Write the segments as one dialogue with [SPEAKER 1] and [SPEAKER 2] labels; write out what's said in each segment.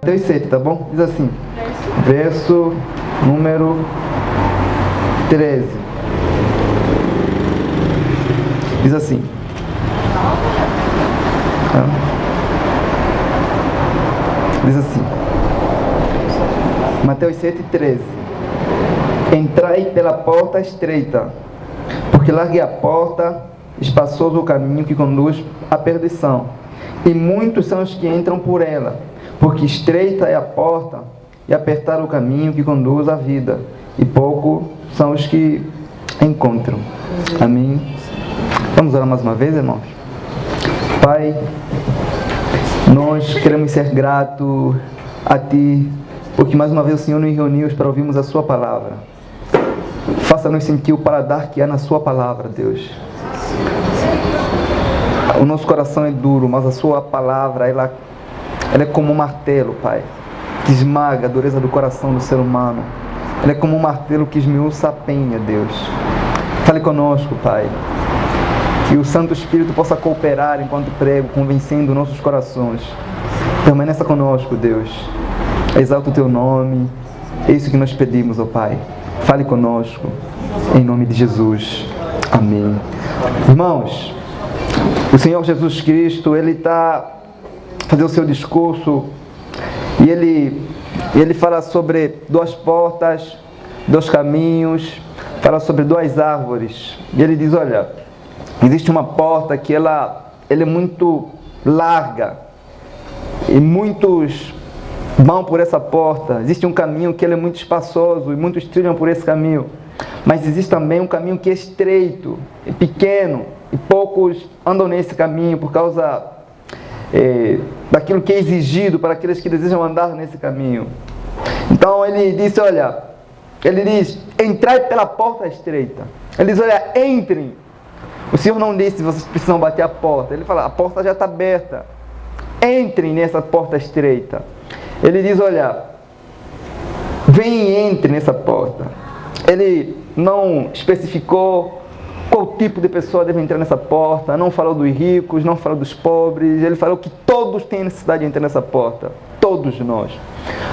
[SPEAKER 1] Mateus 7, tá bom? Diz assim, verso número 13. Diz assim. Diz assim. Mateus 7, 13. Entrai pela porta estreita, porque larga é a porta, espaçoso o caminho que conduz à perdição, e muitos são os que entram por ela, porque estreita é a porta e apertar o caminho que conduz à vida, e pouco são os que encontram. Amém? Vamos orar mais uma vez, irmãos? Pai, nós queremos ser gratos a Ti, porque mais uma vez o Senhor nos reuniu para ouvirmos a Sua palavra. Faça-nos sentir o paladar que há na Sua palavra, Deus. O nosso coração é duro, mas a Sua palavra, ela é como um martelo, Pai, que esmaga a dureza do coração do ser humano. Ela é como um martelo que esmiuça a penha, Deus. Fale conosco, Pai. Que o Santo Espírito possa cooperar enquanto prego, convencendo nossos corações. Permaneça conosco, Deus. Exalta o Teu nome. É isso que nós pedimos, ó Pai. Fale conosco, em nome de Jesus. Amém. Irmãos, o Senhor Jesus Cristo, Ele está fazendo o seu discurso e ele fala sobre duas portas, dois caminhos, fala sobre duas árvores. E ele diz, olha, existe uma porta que ela é muito larga e muitos vão por essa porta. Existe um caminho que ele é muito espaçoso e muitos trilham por esse caminho. Mas existe também um caminho que é estreito, é pequeno, e poucos andam nesse caminho por causa daquilo que é exigido para aqueles que desejam andar nesse caminho. Então ele disse, olha, ele diz, entrai pela porta estreita. Ele diz, olha, entrem. O Senhor não disse, vocês precisam bater a porta. Ele fala, a porta já está aberta. Entrem nessa porta estreita. Ele diz, olha, vem e entre nessa porta. Ele não especificou qual tipo de pessoa deve entrar nessa porta, não falou dos ricos, não falou dos pobres, ele falou que todos têm necessidade de entrar nessa porta, todos nós.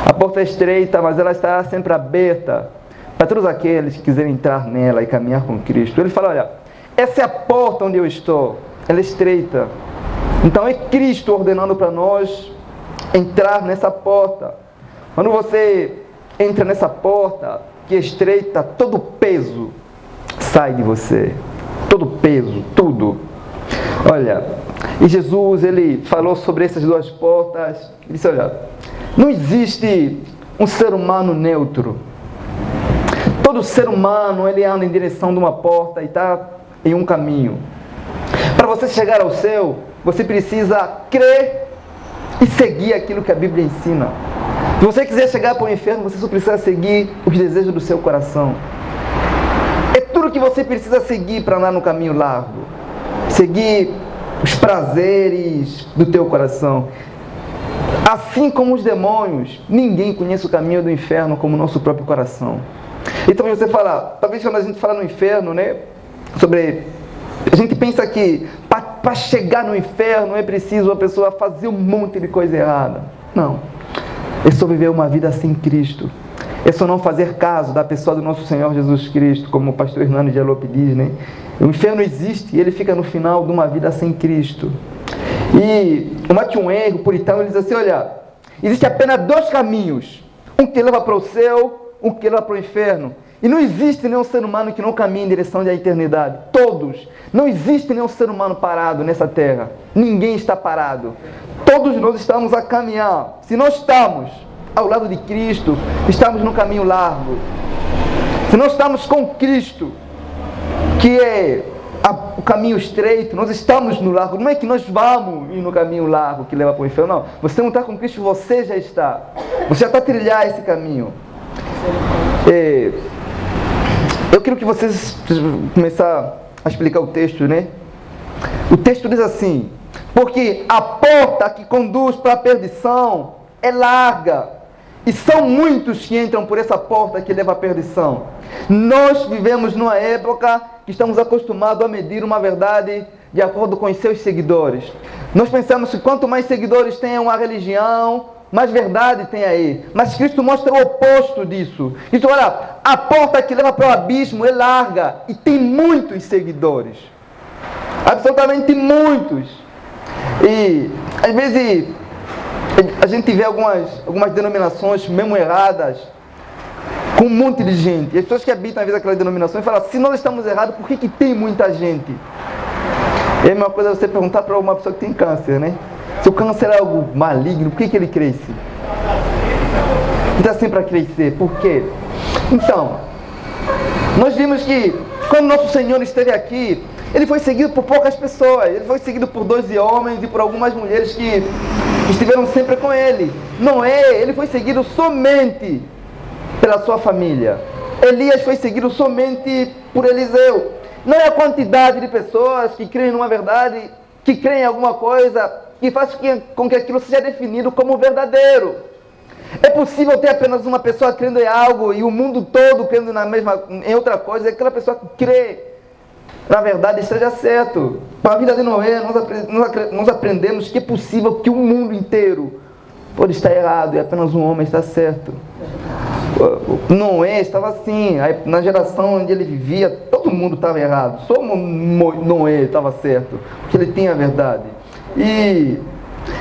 [SPEAKER 1] A porta é estreita, mas ela está sempre aberta para todos aqueles que quiserem entrar nela e caminhar com Cristo. Ele fala, olha, essa é a porta onde eu estou, ela é estreita. Então é Cristo ordenando para nós entrar nessa porta. Quando você entra nessa porta que é estreita, todo o peso sai de você. Todo o peso, tudo. Olha, e Jesus, ele falou sobre essas duas portas. Ele disse, olha, não existe um ser humano neutro. Todo ser humano, ele anda em direção de uma porta e está em um caminho. Para você chegar ao céu, você precisa crer e seguir aquilo que a Bíblia ensina. Se você quiser chegar para o inferno, você só precisa seguir os desejos do seu coração. É tudo que você precisa seguir para andar no caminho largo. Seguir os prazeres do teu coração. Assim como os demônios, ninguém conhece o caminho do inferno como o nosso próprio coração. Então você fala, talvez quando a gente fala no inferno, né, a gente pensa que para chegar no inferno é preciso a pessoa fazer um monte de coisa errada. Não. É só viver uma vida sem Cristo. É só não fazer caso da pessoa do nosso Senhor Jesus Cristo, como o pastor Hernando de Alope diz, né? O inferno existe e ele fica no final de uma vida sem Cristo. E o Matthew Henry, o puritano, ele diz assim, olha, existe apenas dois caminhos. Um que leva para o céu, um que leva para o inferno. E não existe nenhum ser humano que não caminhe em direção à eternidade. Todos. Não existe nenhum ser humano parado nessa terra. Ninguém está parado. Todos nós estamos a caminhar. Se nós estamos ao lado de Cristo, estamos no caminho largo. Se nós estamos com Cristo, que é o caminho estreito, nós estamos no largo. Não é que nós vamos ir no caminho largo que leva para o inferno, não. Você não está com Cristo, você já está. Você já está a trilhar esse caminho. Eu quero que vocês começar a explicar o texto, né? O texto diz assim, porque a porta que conduz para a perdição é larga, e são muitos que entram por essa porta que leva à perdição. Nós vivemos numa época que estamos acostumados a medir uma verdade de acordo com os seus seguidores. Nós pensamos que quanto mais seguidores tem uma religião, mais verdade tem aí. Mas Cristo mostra o oposto disso. Cristo olha, a porta que leva para o abismo é larga e tem muitos seguidores. Absolutamente muitos. E às vezes a gente vê algumas denominações mesmo erradas, com um monte de gente. E as pessoas que habitam às vezes aquelas denominações falam, se nós estamos errados, por que tem muita gente? E a mesma coisa é você perguntar para uma pessoa que tem câncer, né? Se o câncer é algo maligno, por que ele cresce? Ele está sempre a crescer. Por quê? Então, nós vimos que quando nosso Senhor esteve aqui, Ele foi seguido por poucas pessoas. Ele foi seguido por 12 homens e por algumas mulheres que estiveram sempre com Ele. Noé, ele foi seguido somente pela sua família. Elias foi seguido somente por Eliseu. Não é a quantidade de pessoas que creem numa verdade, que creem em alguma coisa, que faz com que aquilo seja definido como verdadeiro. É possível ter apenas uma pessoa crendo em algo e o mundo todo crendo em outra coisa, e aquela pessoa que crê na verdade esteja certo. Para a vida de Noé, nós aprendemos que é possível que o mundo inteiro pode estar errado e apenas um homem está certo. Noé estava assim, na geração onde ele vivia, todo mundo estava errado, só Noé estava certo, porque ele tinha a verdade. E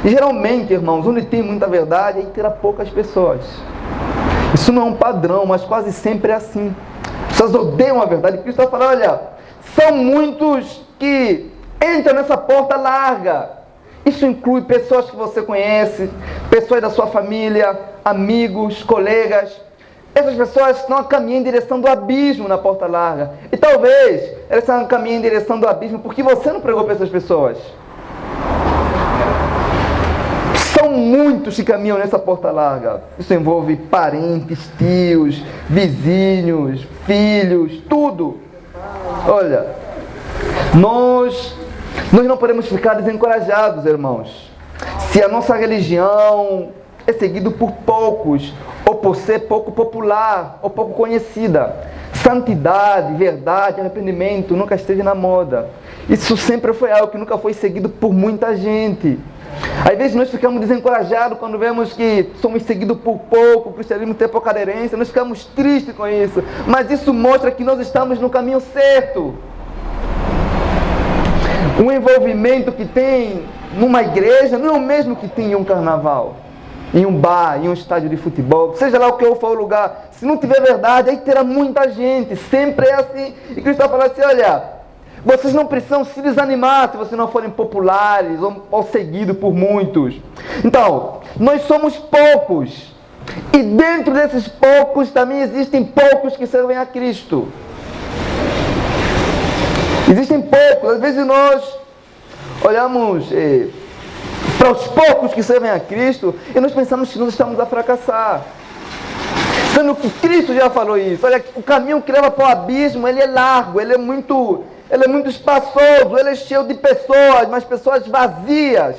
[SPEAKER 1] geralmente, irmãos, onde tem muita verdade, aí terá poucas pessoas. Isso não é um padrão, mas quase sempre é assim. As pessoas odeiam a verdade. Cristo está falando, olha, são muitos que entram nessa porta larga. Isso inclui pessoas que você conhece, pessoas da sua família, amigos, colegas. Essas pessoas estão caminhando em direção do abismo na porta larga. E talvez elas estão caminhando em direção do abismo porque você não pregou para essas pessoas. São muitos que caminham nessa porta larga. Isso envolve parentes, tios, vizinhos, filhos, tudo. Olha, nós não podemos ficar desencorajados, irmãos. Se a nossa religião é seguida por poucos, ou por ser pouco popular, ou pouco conhecida. Santidade, verdade, arrependimento nunca esteve na moda. Isso sempre foi algo que nunca foi seguido por muita gente. Às vezes nós ficamos desencorajados quando vemos que somos seguidos por pouco, o cristianismo tem pouca aderência, nós ficamos tristes com isso. Mas isso mostra que nós estamos no caminho certo. O envolvimento que tem numa igreja não é o mesmo que tem em um carnaval, em um bar, em um estádio de futebol, seja lá o que for o lugar. Se não tiver verdade, aí terá muita gente, sempre é assim. E Cristo está falando assim, olha, vocês não precisam se desanimar se vocês não forem populares ou seguidos por muitos. Então, nós somos poucos, e dentro desses poucos também existem poucos que servem a Cristo. Existem poucos. Às vezes nós olhamos para os poucos que servem a Cristo e nós pensamos que nós estamos a fracassar, sendo que Cristo já falou isso. Olha, o caminho que leva para o abismo, ele é largo, ele é muito espaçoso, ele é cheio de pessoas, mas pessoas vazias,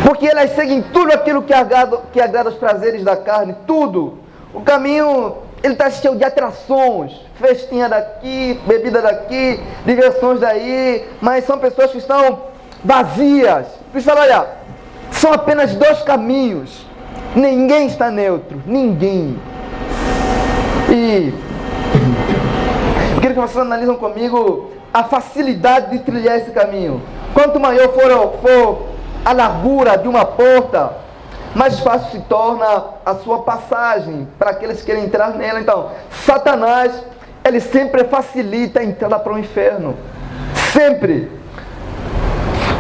[SPEAKER 1] porque elas seguem tudo aquilo que agrada os prazeres da carne, tudo. O caminho, ele está cheio de atrações, festinha daqui, bebida daqui, diversões daí, mas são pessoas que estão vazias. Cristo fala, olha, são apenas dois caminhos, ninguém está neutro, ninguém. E eu quero que vocês analisem comigo a facilidade de trilhar esse caminho. Quanto maior for a largura de uma porta, mais fácil se torna a sua passagem para aqueles que querem entrar nela. Então, Satanás, ele sempre facilita a entrada para o inferno. Sempre.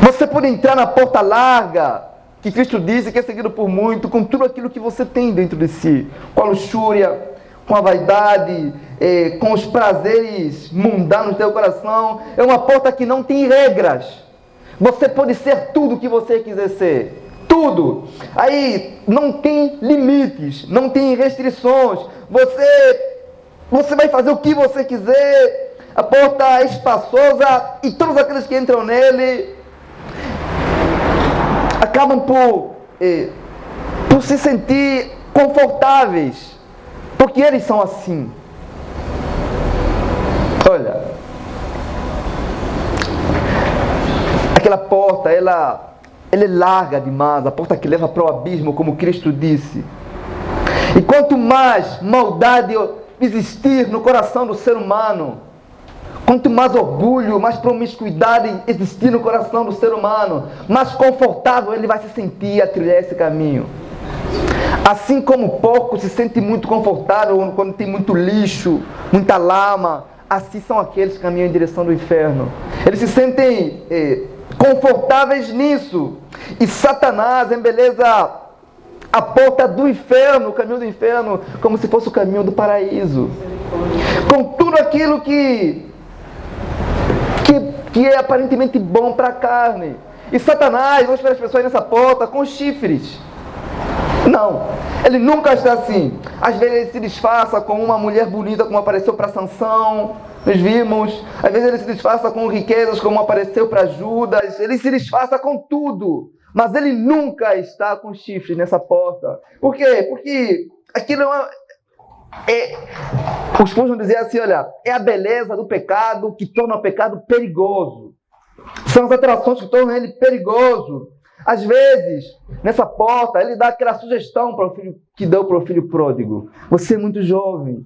[SPEAKER 1] Você pode entrar na porta larga, que Cristo disse que é seguido por muito, com tudo aquilo que você tem dentro de si, com a luxúria, com a vaidade, com os prazeres mundanos do teu coração. É uma porta que não tem regras. Você pode ser tudo o que você quiser ser. Tudo. Aí não tem limites, não tem restrições. Você vai fazer o que você quiser. A porta é espaçosa e todos aqueles que entram nele acabam por se sentir confortáveis, porque eles são assim. Olha, aquela porta, ela ela é larga demais, a porta que leva para o abismo, como Cristo disse. E quanto mais maldade existir no coração do ser humano, quanto mais orgulho, mais promiscuidade existir no coração do ser humano, mais confortável ele vai se sentir a trilhar esse caminho. Assim como o porco se sente muito confortável quando tem muito lixo, muita lama, assim são aqueles que caminham em direção do inferno. Eles se sentem confortáveis nisso. E Satanás embeleza a porta do inferno, o caminho do inferno, como se fosse o caminho do paraíso. Com tudo aquilo que é aparentemente bom para a carne. E Satanás, vamos ver as pessoas nessa porta com chifres. Não, ele nunca está assim. Às vezes ele se disfarça com uma mulher bonita, como apareceu para Sansão, nós vimos. Às vezes ele se disfarça com riquezas, como apareceu para Judas. Ele se disfarça com tudo, mas ele nunca está com chifres nessa porta. Por quê? Porque aquilo os povos vão dizer assim, olha, é a beleza do pecado que torna o pecado perigoso. São as atrações que tornam ele perigoso. Às vezes, nessa porta, ele dá aquela sugestão para o filho que deu para o filho pródigo. Você é muito jovem.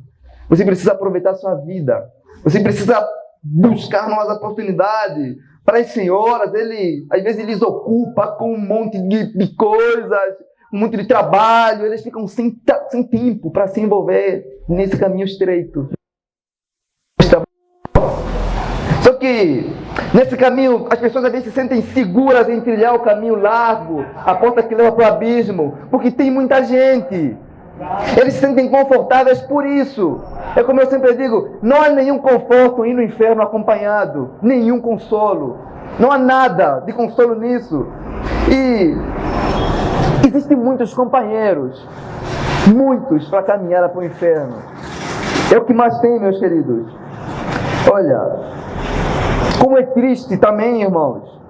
[SPEAKER 1] Você precisa aproveitar a sua vida. Você precisa buscar novas oportunidades. Para as senhoras, ele, às vezes, eles ocupa com um monte de coisas, um monte de trabalho. Eles ficam sem tempo para se envolver nesse caminho estreito. Só que nesse caminho as pessoas às vezes se sentem seguras em trilhar o caminho largo, a porta que leva para o abismo, porque tem muita gente. Eles se sentem confortáveis por isso. É como eu sempre digo, não há nenhum conforto ir no inferno acompanhado, nenhum consolo. Não há nada de consolo nisso. E existem muitos companheiros, muitos para caminhar para o inferno. É o que mais tem, meus queridos. Olha, como é triste também, irmãos,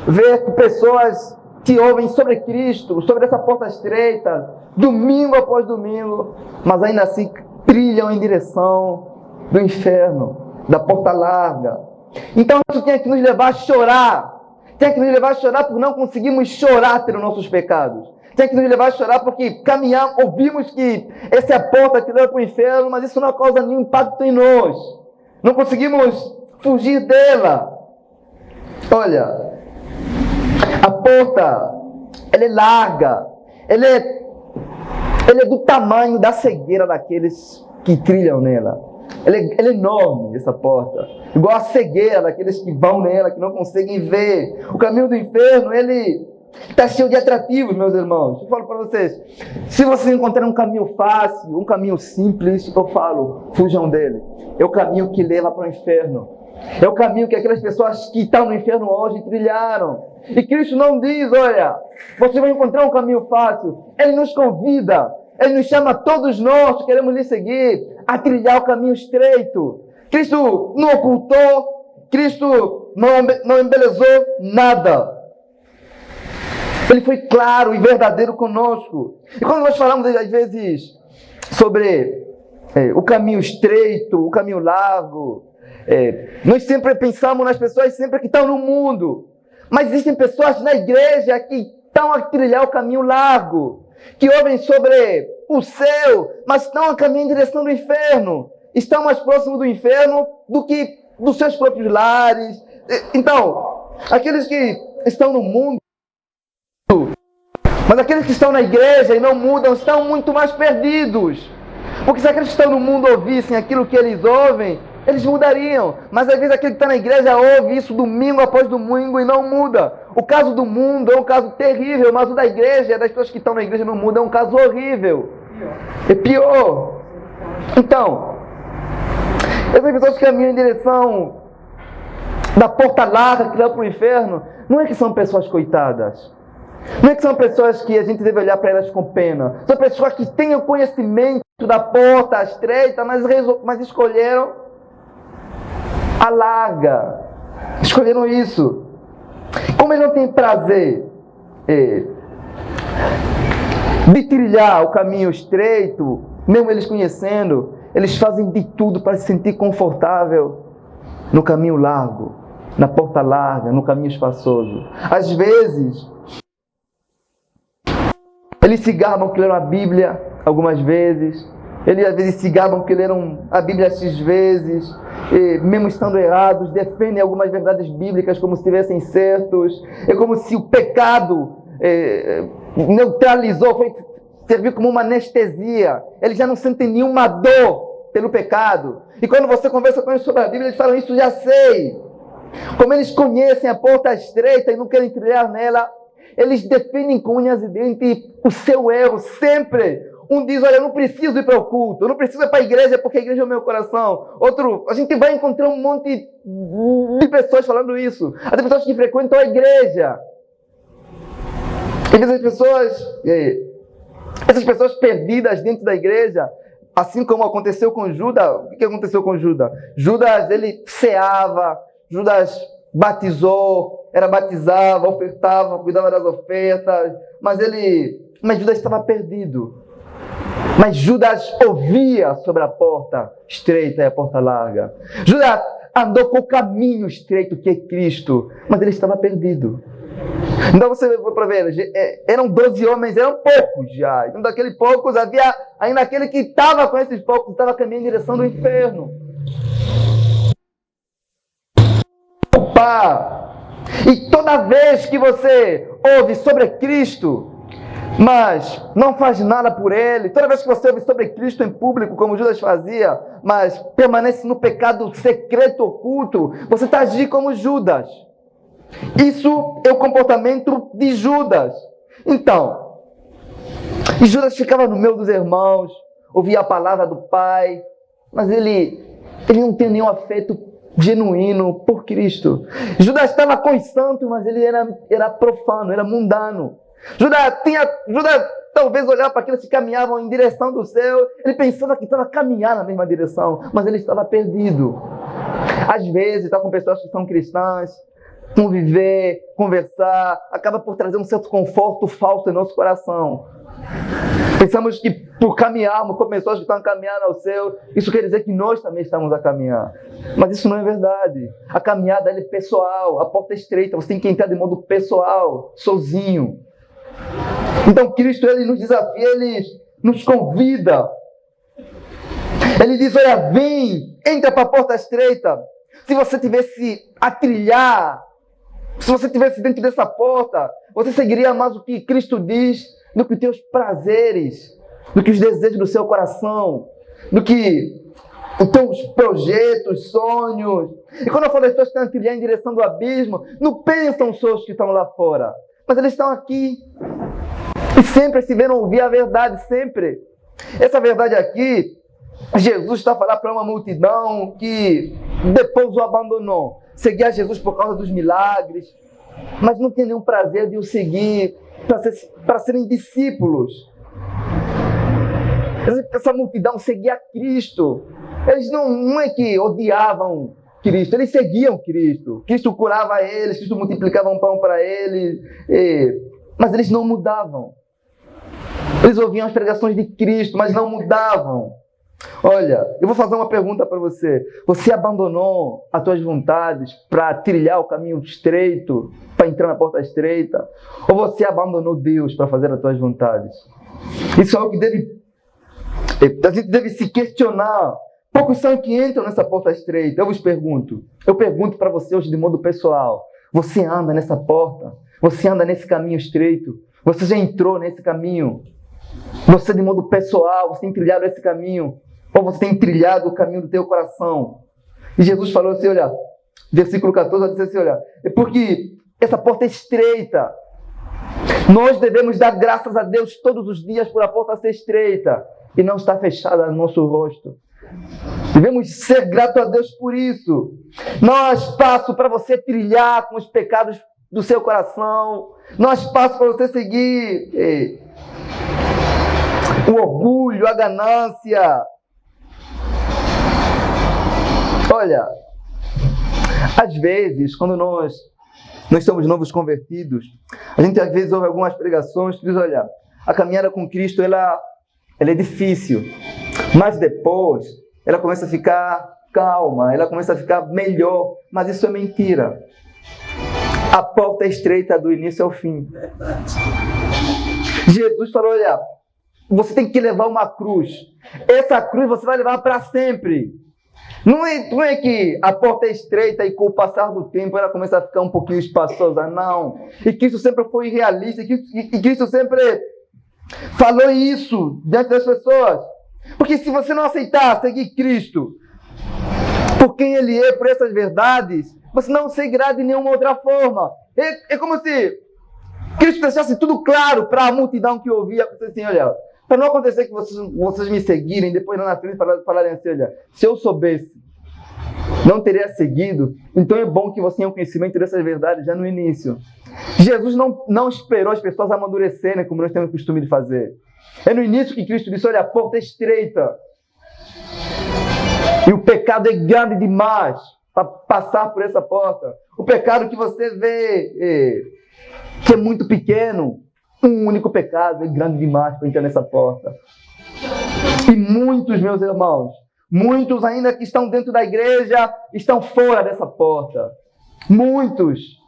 [SPEAKER 1] ver pessoas que ouvem sobre Cristo, sobre essa porta estreita, domingo após domingo, mas ainda assim trilham em direção do inferno, da porta larga. Então isso tem que nos levar a chorar. Tem que nos levar a chorar porque não conseguimos chorar pelos nossos pecados. Tem que nos levar a chorar porque ouvimos que essa é a porta que leva para o inferno, mas isso não causa nenhum impacto em nós. Não conseguimos fugir dela. Olha, a porta, ela é larga, ela é do tamanho da cegueira daqueles que trilham nela. Ela é enorme, essa porta. Igual a cegueira daqueles que vão nela, que não conseguem ver. O caminho do inferno, ele está cheio de atrativos, meus irmãos. Eu falo para vocês, se vocês encontrarem um caminho fácil, um caminho simples, eu falo, fujam dele. É o caminho que leva para o inferno. É o caminho que aquelas pessoas que estão no inferno hoje trilharam. E Cristo não diz, olha, você vai encontrar um caminho fácil. Ele nos convida, Ele nos chama, todos nós que queremos lhe seguir, a trilhar o caminho estreito. Cristo não ocultou, Cristo não embelezou nada. Ele foi claro e verdadeiro conosco. E quando nós falamos, às vezes, sobre o caminho estreito, o caminho largo, nós sempre pensamos nas pessoas sempre que estão no mundo. Mas existem pessoas na igreja que estão a trilhar o caminho largo, que ouvem sobre o céu, mas estão a caminhar em direção do inferno. Estão mais próximos do inferno do que dos seus próprios lares. Então, aqueles que estão no mundo, mas aqueles que estão na igreja e não mudam, estão muito mais perdidos. Porque se aqueles que estão no mundo ouvissem aquilo que eles ouvem, eles mudariam. Mas às vezes aquele que está na igreja ouve isso domingo após domingo e não muda. O caso do mundo é um caso terrível, mas o da igreja, das pessoas que estão na igreja e não mudam, é um caso horrível. É pior. Então, essas pessoas que caminham em direção da porta larga que leva para o inferno, não é que são pessoas coitadas. Não é que são pessoas que a gente deve olhar para elas com pena. São pessoas que têm o conhecimento da porta estreita, mas escolheram a larga. Escolheram isso. Como eles não têm prazer de trilhar o caminho estreito, mesmo eles conhecendo, eles fazem de tudo para se sentir confortável no caminho largo, na porta larga, no caminho espaçoso. Às vezes, Eles se gabam que leram a Bíblia algumas vezes. Eles às vezes se gabam que leram a Bíblia X vezes. E, mesmo estando errados, defendem algumas verdades bíblicas como se estivessem certos. É como se o pecado neutralizou, serviu como uma anestesia. Eles já não sentem nenhuma dor pelo pecado. E quando você conversa com eles sobre a Bíblia, eles falam: isso já sei. Como eles conhecem a porta estreita e não querem trilhar nela, eles defendem com unhas e dentes o seu erro sempre. Um diz: olha, eu não preciso ir para o culto, eu não preciso ir para a igreja porque a igreja é o meu coração. Outro, a gente vai encontrar um monte de pessoas falando isso. Até pessoas que frequentam a igreja. E essas pessoas perdidas dentro da igreja, assim como aconteceu com Judas. O que aconteceu com Judas? Judas, ele ceava, Judas batizou, batizava, ofertava, cuidava das ofertas, mas Judas estava perdido. Mas Judas ouvia sobre a porta estreita e a porta larga. Judas andou com o caminho estreito que é Cristo, mas ele estava perdido. Então você foi para ver, eram 12 homens, eram poucos já. Então daqueles poucos havia ainda aquele que estava com esses poucos, estava caminhando em direção do inferno. E toda vez que você ouve sobre Cristo, mas não faz nada por Ele, toda vez que você ouve sobre Cristo em público, como Judas fazia, mas permanece no pecado secreto, oculto, você está agindo como Judas. Isso é o comportamento de Judas. Então, e Judas ficava no meio dos irmãos, ouvia a palavra do Pai, mas ele não tem nenhum afeto genuíno por Cristo. Judas estava com os santos, mas ele era profano, era mundano. Judas talvez olhava para aqueles que caminhavam em direção do céu, ele pensava que estava caminhando na mesma direção, mas ele estava perdido. Às vezes está com pessoas que são cristãs, conviver, conversar, acaba por trazer um certo conforto falso em nosso coração. Pensamos que por caminharmos com pessoas que estão caminhando ao céu, isso quer dizer que nós também estamos a caminhar. Mas isso não é verdade. A caminhada é pessoal, a porta é estreita, você tem que entrar de modo pessoal, sozinho. Então Cristo, Ele nos desafia, Ele nos convida. Ele diz: olha, vem, entra para a porta estreita. Se você tivesse a trilhar, se você estivesse dentro dessa porta, você seguiria mais o que Cristo diz do que os teus prazeres, do que os desejos do seu coração, do que os teus projetos, sonhos. E quando eu falo das pessoas que estão a trilhar em direção do abismo, não pensam só os que estão lá fora, mas eles estão aqui e sempre se viram ouvir a verdade, sempre. Essa verdade aqui, Jesus está a falar para uma multidão que depois o abandonou. Seguia Jesus por causa dos milagres, mas não tem nenhum prazer de o seguir para serem discípulos. Essa multidão seguia Cristo. Eles não é que odiavam Cristo, eles seguiam Cristo. Cristo curava eles, Cristo multiplicava um pão para eles, mas eles não mudavam. Eles ouviam as pregações de Cristo, mas não mudavam. Olha, eu vou fazer uma pergunta para você. Você abandonou as tuas vontades para trilhar o caminho estreito, para entrar na porta estreita? Ou você abandonou Deus para fazer as tuas vontades? Isso é algo que a gente deve se questionar. Poucos são que entram nessa porta estreita. Eu pergunto para você hoje de modo pessoal. Você anda nessa porta? Você anda nesse caminho estreito? Você já entrou nesse caminho? Você de modo pessoal, você tem trilhado esse caminho? Ou você tem trilhado o caminho do teu coração? E Jesus falou assim, olha, versículo 14, ele disse assim, olha, é porque essa porta é estreita. Nós devemos dar graças a Deus todos os dias por a porta ser estreita e não estar fechada no nosso rosto. Devemos ser gratos a Deus por isso. Não há espaço para você trilhar com os pecados do seu coração. Não há espaço para você seguir o orgulho, a ganância. Olha, às vezes, quando nós somos novos convertidos, a gente às vezes ouve algumas pregações que diz, olha, a caminhada com Cristo, ela é difícil, mas depois ela começa a ficar calma, ela começa a ficar melhor, mas isso é mentira. A porta é estreita do início ao fim. Jesus falou, olha, você tem que levar uma cruz. Essa cruz você vai levar para sempre. Não é que a porta é estreita e com o passar do tempo ela começa a ficar um pouquinho espaçosa, não. E Cristo sempre foi realista, e Cristo sempre falou isso diante das pessoas. Porque se você não aceitar seguir Cristo por quem Ele é, por essas verdades, você não seguirá de nenhuma outra forma. É como se Cristo deixasse tudo claro para a multidão que ouvia, assim, olha, para não acontecer que vocês me seguirem, depois lá na frente falarem assim, olha, se eu soubesse, não teria seguido, então é bom que você tenha o conhecimento dessas verdades já no início. Jesus não esperou as pessoas amadurecerem, como nós temos o costume de fazer. É no início que Cristo disse, olha, a porta é estreita, e o pecado é grande demais para passar por essa porta. O pecado que você vê, que é muito pequeno, um único pecado é grande demais para entrar nessa porta. E muitos, meus irmãos, muitos ainda que estão dentro da igreja, estão fora dessa porta. Muitos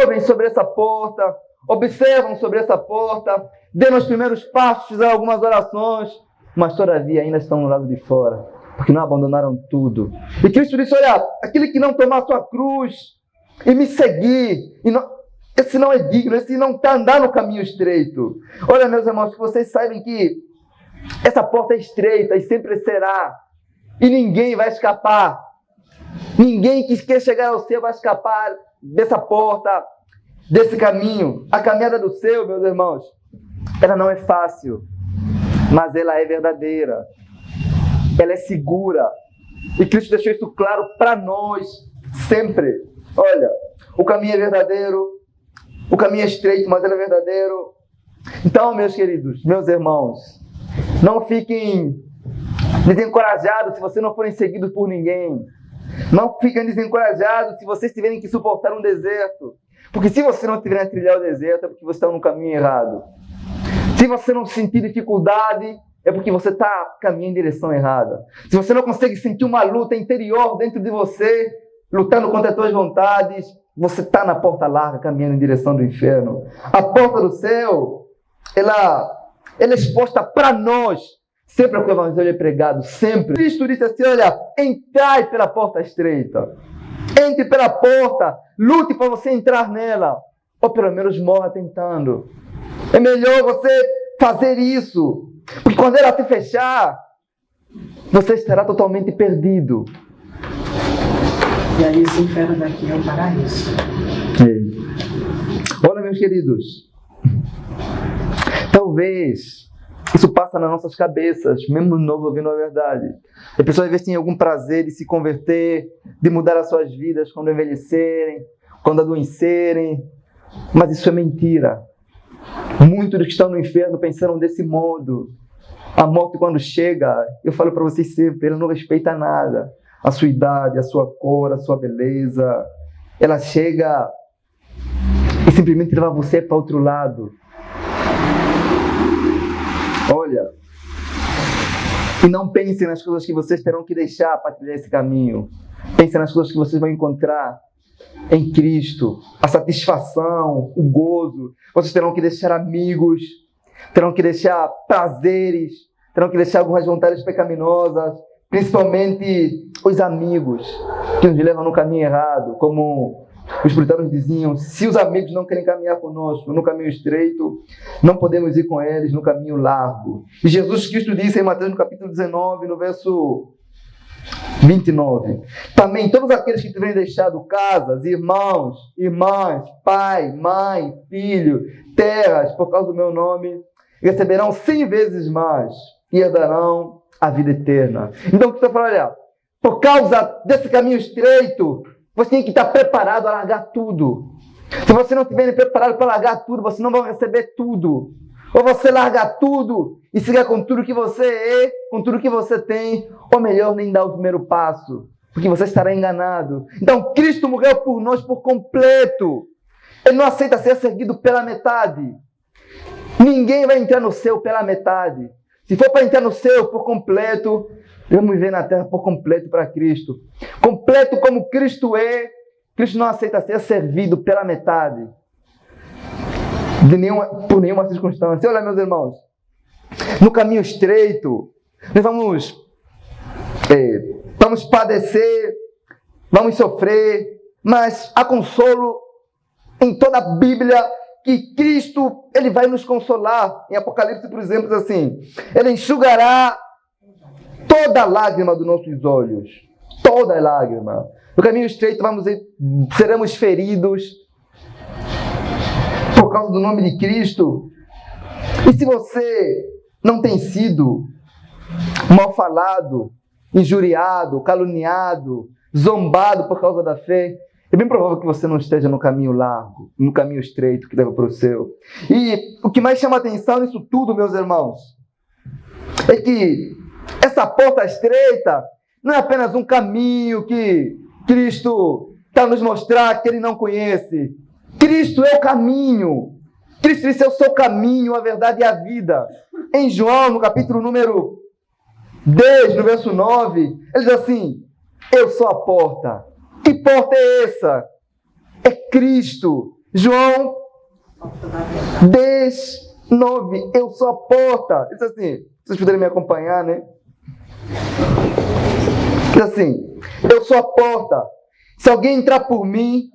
[SPEAKER 1] ouvem sobre essa porta, observam sobre essa porta, dão os primeiros passos a algumas orações, mas todavia ainda estão no lado de fora, porque não abandonaram tudo. E Cristo disse, olha, aquele que não tomar a sua cruz e me seguir, esse não é digno, esse não está andando no caminho estreito. Olha, meus irmãos, que vocês saibam que essa porta é estreita e sempre será. E ninguém vai escapar. Ninguém que quer chegar ao céu vai escapar dessa porta, desse caminho. A caminhada do céu, meus irmãos, ela não é fácil, mas ela é verdadeira. Ela é segura. E Cristo deixou isso claro para nós sempre. Olha, o caminho é verdadeiro. O caminho é estreito, mas ele é verdadeiro. Então, meus queridos, meus irmãos, não fiquem desencorajados se vocês não forem seguidos por ninguém. Não fiquem desencorajados se vocês tiverem que suportar um deserto. Porque se você não tiver a trilhar o deserto, é porque você está no caminho errado. Se você não sentir dificuldade, é porque você está caminhando em direção errada. Se você não consegue sentir uma luta interior dentro de você, lutando contra as suas vontades, você está na porta larga, caminhando em direção do inferno. A porta do céu, ela é exposta para nós, sempre que o evangelho é pregado, sempre. Cristo disse assim, olha, entrai pela porta estreita. Entre pela porta, lute para você entrar nela. Ou pelo menos morra tentando. É melhor você fazer isso. Porque quando ela se fechar, você estará totalmente perdido.
[SPEAKER 2] E aí esse inferno daqui é o paraíso.
[SPEAKER 1] Olha, meus queridos, talvez isso passa nas nossas cabeças, mesmo novo ouvindo a verdade. As pessoas às vezes têm algum prazer de se converter, de mudar as suas vidas quando envelhecerem, quando adoecerem, mas isso é mentira. Muitos dos que estão no inferno pensaram desse modo. A morte, quando chega, eu falo para vocês sempre, ela não respeita nada. A sua idade, a sua cor, a sua beleza. Ela chega e simplesmente leva você para outro lado. Olha, e não pense nas coisas que vocês terão que deixar para trilhar esse caminho. Pense nas coisas que vocês vão encontrar em Cristo. A satisfação, o gozo. Vocês terão que deixar amigos, terão que deixar prazeres, terão que deixar algumas vontades pecaminosas, principalmente os amigos que nos levam no caminho errado, como os puritanos diziam, se os amigos não querem caminhar conosco no caminho estreito, não podemos ir com eles no caminho largo. E Jesus Cristo disse em Mateus no capítulo 19, no verso 29, também todos aqueles que tiverem deixado casas, irmãos, irmãs, pai, mãe, filho, terras, por causa do meu nome, receberão 100 vezes mais e herdarão a vida eterna. Então, o que você fala, olha, por causa desse caminho estreito, você tem que estar preparado a largar tudo. Se você não estiver preparado para largar tudo, você não vai receber tudo. Ou você larga tudo e siga com tudo que você é, com tudo que você tem, ou melhor, nem dar o primeiro passo, porque você estará enganado. Então, Cristo morreu por nós por completo. Ele não aceita ser seguido pela metade. Ninguém vai entrar no céu pela metade. Se for para entrar no céu por completo, vamos viver na terra por completo para Cristo. Completo como Cristo é, Cristo não aceita ser servido pela metade. por nenhuma circunstância. Olha, meus irmãos, no caminho estreito, nós vamos padecer, vamos sofrer, mas há consolo em toda a Bíblia, que Cristo, Ele vai nos consolar. Em Apocalipse, por exemplo, assim, Ele enxugará toda lágrima dos nossos olhos. Toda lágrima. No caminho estreito seremos feridos por causa do nome de Cristo. E se você não tem sido mal falado, injuriado, caluniado, zombado por causa da fé, é bem provável que você não esteja no caminho largo, no caminho estreito que leva para o céu. E o que mais chama atenção nisso tudo, meus irmãos, é que essa porta estreita não é apenas um caminho que Cristo está nos mostrar que Ele não conhece. Cristo é o caminho. Cristo disse: eu sou o caminho, a verdade e a vida. Em João, no capítulo número 10, no verso 9, ele diz assim: eu sou a porta. Que porta é essa? É Cristo. João 10, 9. Eu sou a porta. Ele diz assim, vocês puderem me acompanhar, né? Diz assim: eu sou a porta. Se alguém entrar por mim,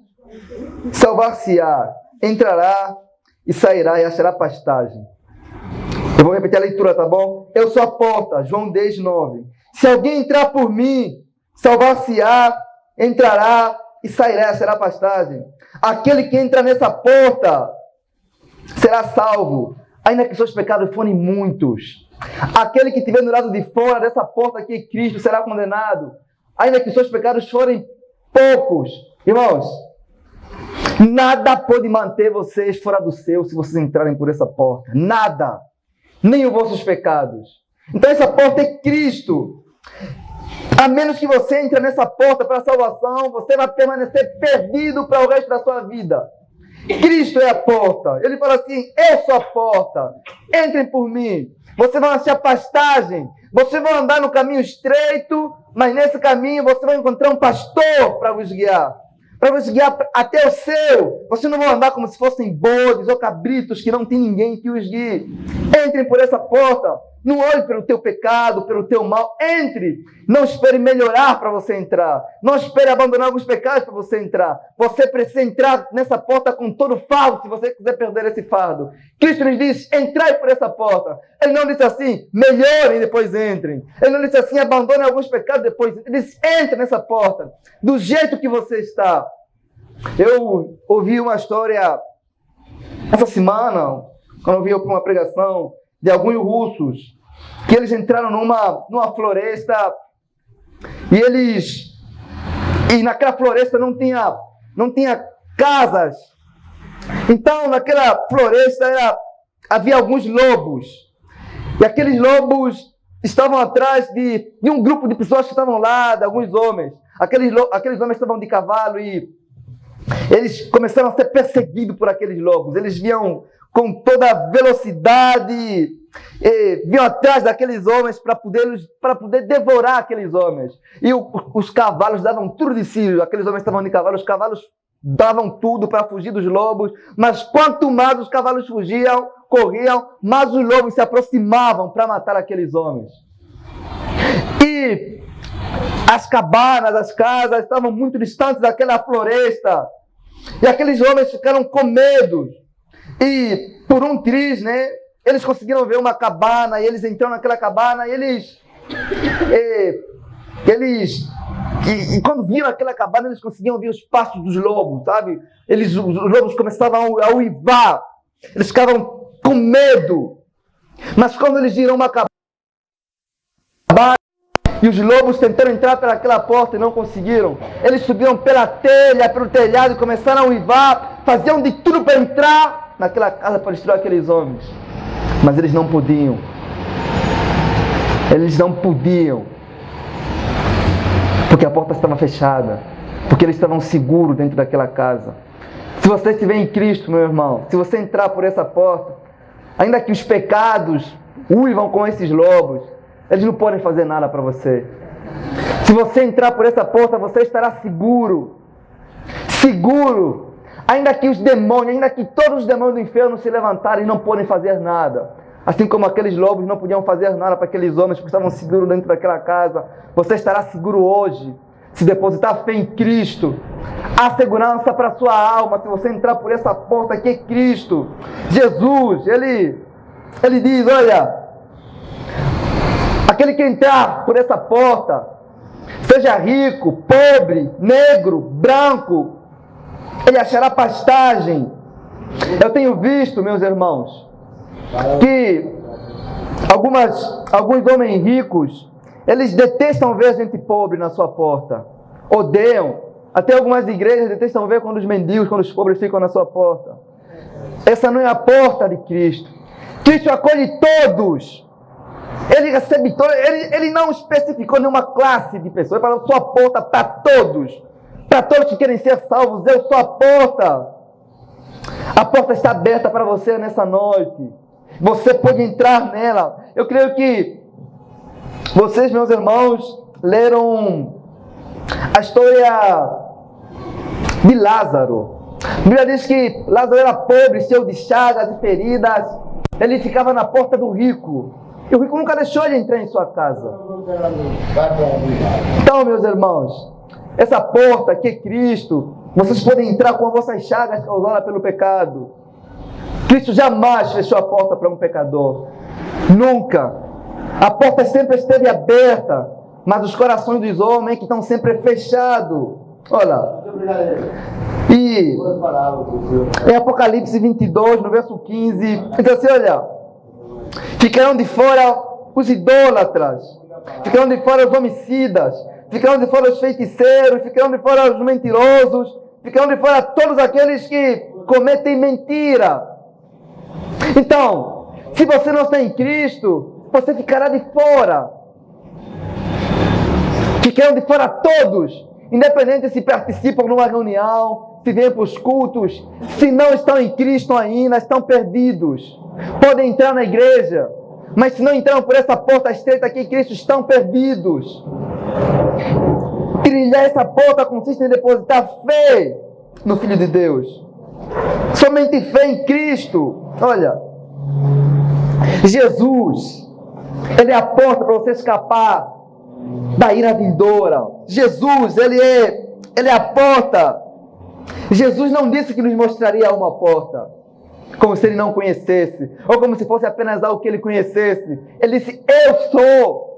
[SPEAKER 1] salvar-se-á. Entrará e sairá e achará pastagem. Eu vou repetir a leitura, tá bom? Eu sou a porta. João 10, 9. Se alguém entrar por mim, salvar-se-á, entrará e sairá, será pastagem. Aquele que entra nessa porta será salvo, ainda que seus pecados forem muitos. Aquele que estiver no lado de fora dessa porta que é Cristo será condenado, ainda que seus pecados forem poucos. Irmãos, nada pode manter vocês fora do céu se vocês entrarem por essa porta. Nada. Nem os vossos pecados. Então essa porta é Cristo. A menos que você entre nessa porta para a salvação, você vai permanecer perdido para o resto da sua vida. Cristo é a porta. Ele fala assim: eu sou a porta. Entrem por mim. Você vai achar pastagem. Você vai andar no caminho estreito, mas nesse caminho você vai encontrar um pastor para vos guiar. Para vos guiar até o céu. Você não vai andar como se fossem bodes ou cabritos que não tem ninguém que os guie. Entrem por essa porta. Não olhe pelo teu pecado, pelo teu mal. Entre. Não espere melhorar para você entrar. Não espere abandonar alguns pecados para você entrar. Você precisa entrar nessa porta com todo o fardo, se você quiser perder esse fardo. Cristo nos diz: entrai por essa porta. Ele não disse assim: melhorem e depois entrem. Ele não disse assim: abandonem alguns pecados depois. Ele disse: entre nessa porta. Do jeito que você está. Eu ouvi uma história essa semana, quando eu vi uma pregação de alguns russos, que eles entraram numa floresta e naquela floresta não tinha casas. Então naquela floresta havia alguns lobos, e aqueles lobos estavam atrás de um grupo de pessoas que estavam lá, de alguns homens. Aqueles homens estavam de cavalo e eles começaram a ser perseguidos por aqueles lobos. Eles vinham com toda a velocidade, vinham atrás daqueles homens para poder devorar aqueles homens. E os cavalos davam tudo de si. Aqueles homens estavam de cavalo, os cavalos davam tudo para fugir dos lobos. Mas quanto mais os cavalos fugiam, corriam, mais os lobos se aproximavam para matar aqueles homens. E as cabanas, as casas estavam muito distantes daquela floresta. E aqueles homens ficaram com medo. E por um triz, né, eles conseguiram ver uma cabana, e eles entraram naquela cabana, e quando viram aquela cabana, eles conseguiam ouvir os passos dos lobos, sabe? Os lobos começavam a uivar, eles ficavam com medo. Mas quando eles viram uma cabana, e os lobos tentaram entrar pelaquela porta e não conseguiram, eles subiram pela telha, pelo telhado, e começaram a uivar, faziam de tudo para entrar naquela casa para destruir aqueles homens. Mas eles não podiam. Eles não podiam. Porque a porta estava fechada. Porque eles estavam seguros dentro daquela casa. Se você estiver em Cristo, meu irmão, se você entrar por essa porta, ainda que os pecados uivam com esses lobos, eles não podem fazer nada para você. Se você entrar por essa porta, você estará seguro. Seguro. Ainda que os demônios, ainda que todos os demônios do inferno se levantarem, não podem fazer nada. Assim como aqueles lobos não podiam fazer nada para aqueles homens que estavam seguros dentro daquela casa, você estará seguro hoje. Se depositar fé em Cristo, há segurança para a sua alma, se você entrar por essa porta que é Cristo. Jesus, Ele diz, olha, aquele que entrar por essa porta, seja rico, pobre, negro, branco, ele achará pastagem. Eu tenho visto, meus irmãos, que alguns homens ricos, eles detestam ver gente pobre na sua porta. Odeiam. Até algumas igrejas detestam ver quando os mendigos, quando os pobres ficam na sua porta. Essa não é a porta de Cristo. Cristo acolhe todos. Ele recebe todos. Ele não especificou nenhuma classe de pessoas. Ele falou, sua porta para todos. Para todos que querem ser salvos, eu sou a porta. A porta está aberta para você nessa noite. Você pode entrar nela. Eu creio que vocês, meus irmãos, leram a história de Lázaro. A Bíblia diz que Lázaro era pobre, cheio de chagas e feridas. Ele ficava na porta do rico. E o rico nunca deixou ele entrar em sua casa. Então, meus irmãos, essa porta que é Cristo, vocês podem entrar com as vossas chagas causadas pelo pecado. Cristo jamais fechou a porta para um pecador. Nunca. A porta sempre esteve aberta, mas os corações dos homens que estão sempre fechados. Olha. E em Apocalipse 22, no verso 15, diz assim, olha, ficarão de fora os idólatras, ficarão de fora os homicidas, ficarão de fora os feiticeiros, ficarão de fora os mentirosos, ficarão de fora todos aqueles que cometem mentira. Então, se você não está em Cristo, você ficará de fora. Ficarão de fora todos, independente se participam numa reunião, se vêm para os cultos, se não estão em Cristo ainda, estão perdidos. Podem entrar na igreja, mas se não entram por essa porta estreita aqui em Cristo, estão perdidos. Trilhar essa porta consiste em depositar fé no Filho de Deus. Somente fé em Cristo. Olha, Jesus, Ele é a porta para você escapar da ira vindoura. Jesus, Ele é a porta. Jesus não disse que nos mostraria uma porta, como se Ele não conhecesse, ou como se fosse apenas algo que Ele conhecesse. Ele disse, eu sou.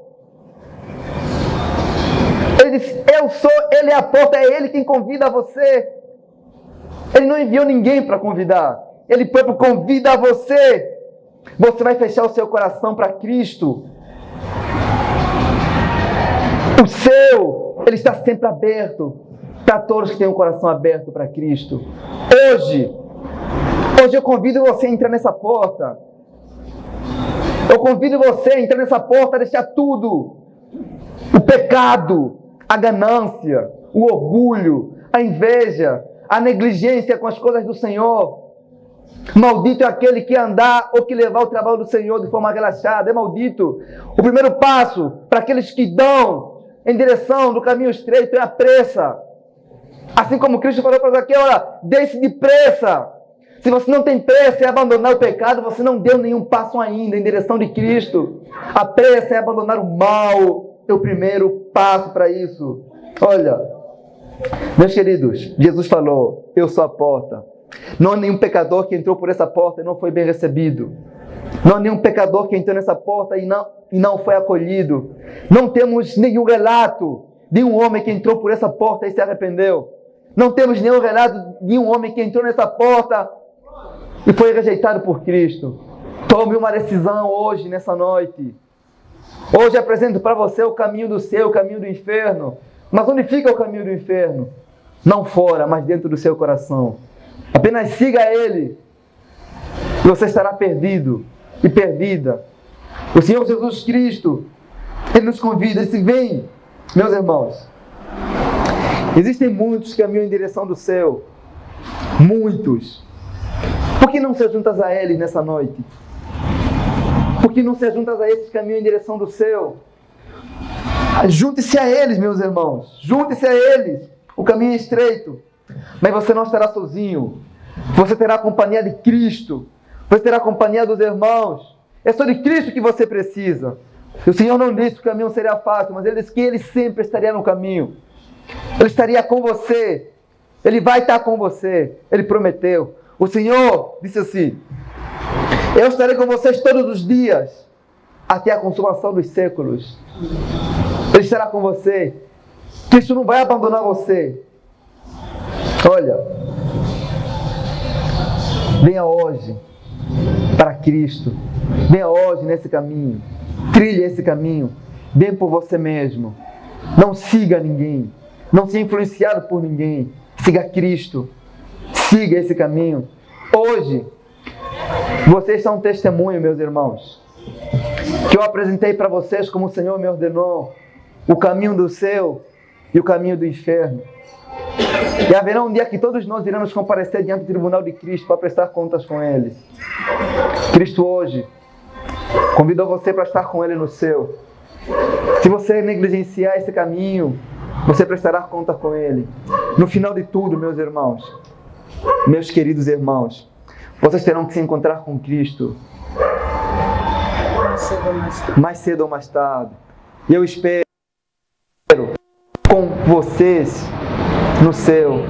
[SPEAKER 1] Ele disse, eu sou, Ele é a porta, é Ele quem convida você. Ele não enviou ninguém para convidar. Ele próprio convida você. Você vai fechar o seu coração para Cristo. O seu, ele está sempre aberto para todos que têm um coração aberto para Cristo. Hoje eu convido você a entrar nessa porta. Eu convido você a entrar nessa porta, a deixar tudo. O pecado, a ganância, o orgulho, a inveja, a negligência com as coisas do Senhor. Maldito é aquele que andar ou que levar o trabalho do Senhor de forma relaxada. É maldito. O primeiro passo para aqueles que dão em direção do caminho estreito é a pressa. Assim como Cristo falou para Zaqueu, olha, deixe depressa. Se você não tem pressa em abandonar o pecado, você não deu nenhum passo ainda em direção de Cristo. A pressa é abandonar o mal. É o primeiro passo para isso. Olha, meus queridos, Jesus falou, eu sou a porta. Não há nenhum pecador que entrou por essa porta e não foi bem recebido. Não há nenhum pecador que entrou nessa porta e não foi acolhido. Não temos nenhum relato de um homem que entrou por essa porta e se arrependeu. Não temos nenhum relato de um homem que entrou nessa porta e foi rejeitado por Cristo. Tome uma decisão hoje, nessa noite. Hoje apresento para você o caminho do céu, o caminho do inferno. Mas onde fica o caminho do inferno? Não fora, mas dentro do seu coração. Apenas siga Ele e você estará perdido e perdida. O Senhor Jesus Cristo, Ele nos convida, Ele disse, vem, meus irmãos. Existem muitos caminhos em direção do céu. Muitos. Por que não se juntas a Ele nessa noite? Por que não se juntas a esses caminhos em direção do céu? Junte-se a eles, meus irmãos. Junte-se a eles. O caminho é estreito. Mas você não estará sozinho. Você terá a companhia de Cristo. Você terá a companhia dos irmãos. É só de Cristo que você precisa. O Senhor não disse que o caminho seria fácil, mas Ele disse que Ele sempre estaria no caminho. Ele estaria com você. Ele vai estar com você. Ele prometeu. O Senhor disse assim: eu estarei com vocês todos os dias, até a consumação dos séculos. Ele estará com você. Cristo não vai abandonar você. Olha, venha hoje para Cristo. Venha hoje nesse caminho. Trilhe esse caminho. Venha por você mesmo. Não siga ninguém. Não seja influenciado por ninguém. Siga Cristo. Siga esse caminho. Hoje, vocês são um testemunho, meus irmãos, que eu apresentei para vocês como o Senhor me ordenou, o caminho do céu e o caminho do inferno. E haverá um dia que todos nós iremos comparecer diante do tribunal de Cristo para prestar contas com Ele. Cristo hoje convidou você para estar com Ele no céu. Se você negligenciar esse caminho, você prestará conta com Ele. No final de tudo, meus irmãos, meus queridos irmãos, vocês terão que se encontrar com Cristo mais cedo ou mais tarde. E eu espero com vocês no céu.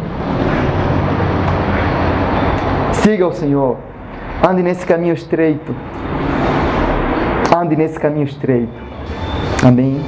[SPEAKER 1] Siga o Senhor. Ande nesse caminho estreito. Ande nesse caminho estreito. Amém.